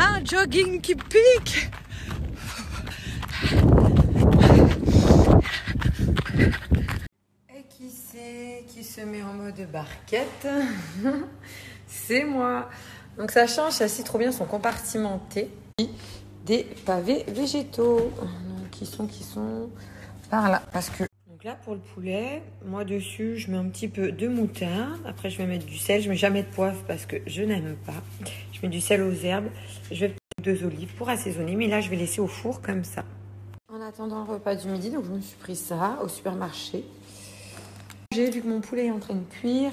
Un jogging qui pique. Et qui c'est qui se met en mode barquette? C'est moi. Donc ça change, ça aussi trop bien, sont compartimentés. Des pavés végétaux. Donc, qui sont par là. Parce que donc là pour le poulet, moi dessus je mets un petit peu de moutarde. Après je vais mettre du sel. Je mets jamais de poivre parce que je n'aime pas. Je mets du sel aux herbes. Je vais mettre 2 olives pour assaisonner. Mais là je vais laisser au four comme ça. En attendant le repas du midi, donc je me suis pris ça au supermarché. J'ai vu que mon poulet est en train de cuire.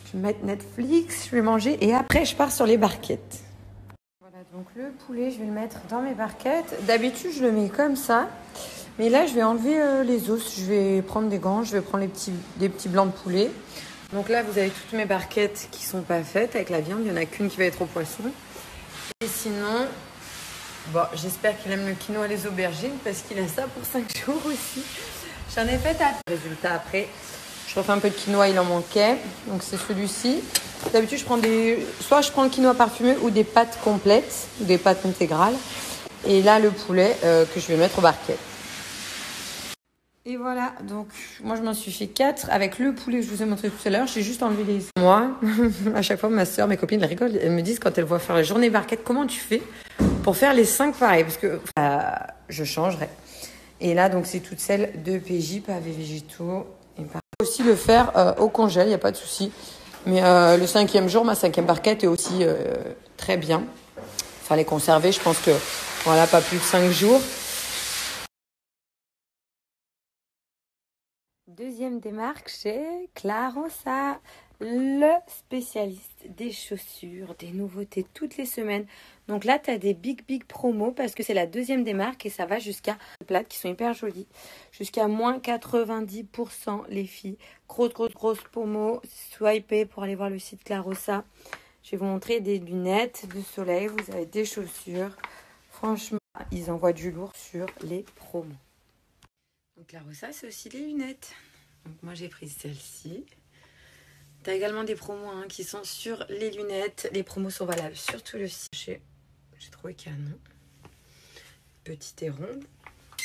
Je vais mettre Netflix, je vais manger et après je pars sur les barquettes. Voilà, donc le poulet, je vais le mettre dans mes barquettes. D'habitude, je le mets comme ça. Mais là, je vais enlever les os. Je vais prendre des gants, je vais prendre des petits blancs de poulet. Donc là, vous avez toutes mes barquettes qui sont pas faites avec la viande. Il n'y en a qu'une qui va être au poisson. Et sinon, bon, j'espère qu'il aime le quinoa et les aubergines parce qu'il a ça pour 5 jours aussi. J'en ai fait à résultat après. Je refais un peu de quinoa, il en manquait. Donc c'est celui-ci. D'habitude, soit je prends le quinoa parfumé ou des pâtes complètes, ou des pâtes intégrales. Et là, le poulet que je vais mettre au barquette. Et voilà, donc moi je m'en suis fait 4 avec le poulet que je vous ai montré tout à l'heure. J'ai juste enlevé les... Moi, à chaque fois, ma soeur, mes copines, elles rigolent. Elles me disent quand elles voient faire la journée barquette, comment tu fais pour faire les 5 pareils? Parce que je changerai. Et là, donc c'est toutes celles de PJ, pavés végétaux. Et aussi le faire au congèle, il n'y a pas de souci. Mais le 5e jour, ma 5e barquette est aussi très bien. Enfin, les conserver, je pense que voilà, pas plus de 5 jours. Deuxième démarque chez Clarosa, le spécialiste des chaussures, des nouveautés toutes les semaines. Donc là, tu as des big promos parce que c'est la deuxième démarque et ça va jusqu'à plates qui sont hyper jolies. Jusqu'à moins 90% les filles. Grosse promo. Swipez pour aller voir le site Clarosa. Je vais vous montrer des lunettes de soleil. Vous avez des chaussures. Franchement, ils envoient du lourd sur les promos. Donc Clarosa, c'est aussi les lunettes. Donc moi, j'ai pris celle-ci. Tu as également des promos qui sont sur les lunettes. Les promos sont valables sur tout le site. J'ai trouvé canon. Petite et ronde.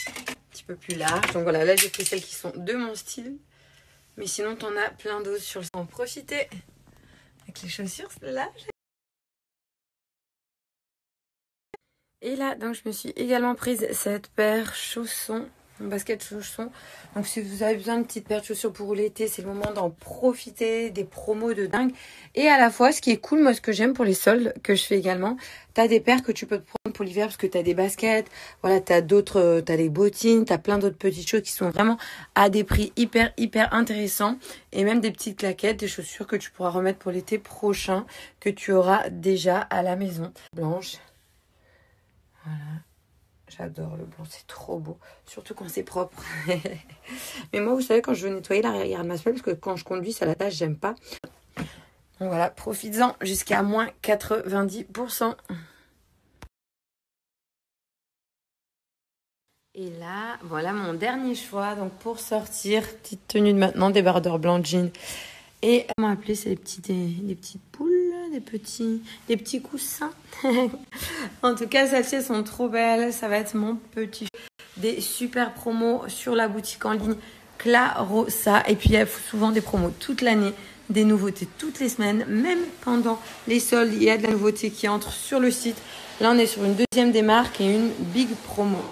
Un petit peu plus large. Donc voilà, là, j'ai pris celles qui sont de mon style. Mais sinon, tu en as plein d'autres sur le site. En profiter avec les chaussures, là. Et là, donc, je me suis également prise cette paire chaussons. Un basket chaussons. Donc si vous avez besoin d'une petite paire de chaussures pour l'été, c'est le moment d'en profiter, des promos de dingue. Et à la fois, ce qui est cool, moi ce que j'aime pour les soldes que je fais également, t'as des paires que tu peux te prendre pour l'hiver parce que t'as des baskets, voilà, t'as des bottines, t'as plein d'autres petites choses qui sont vraiment à des prix hyper intéressants. Et même des petites claquettes, des chaussures que tu pourras remettre pour l'été prochain, que tu auras déjà à la maison. Blanche. Voilà. J'adore le blanc, c'est trop beau. Surtout quand c'est propre. Mais moi, vous savez, quand je veux nettoyer l'arrière, ramasse pas parce que quand je conduis, ça la tâche, j'aime pas. Donc voilà, profites-en jusqu'à moins 90%. Et là, voilà mon dernier choix. Donc pour sortir, petite tenue de maintenant, débardeur blanc jean. Et comment appeler, c'est des petites poules, des petits coussins. En tout cas, celles-ci sont trop belles. Ça va être mon petit. Des super promos sur la boutique en ligne Clarosa. Et puis, il y a souvent des promos toute l'année, des nouveautés toutes les semaines. Même pendant les soldes, il y a de la nouveauté qui entre sur le site. Là, on est sur une deuxième démarque et une big promo.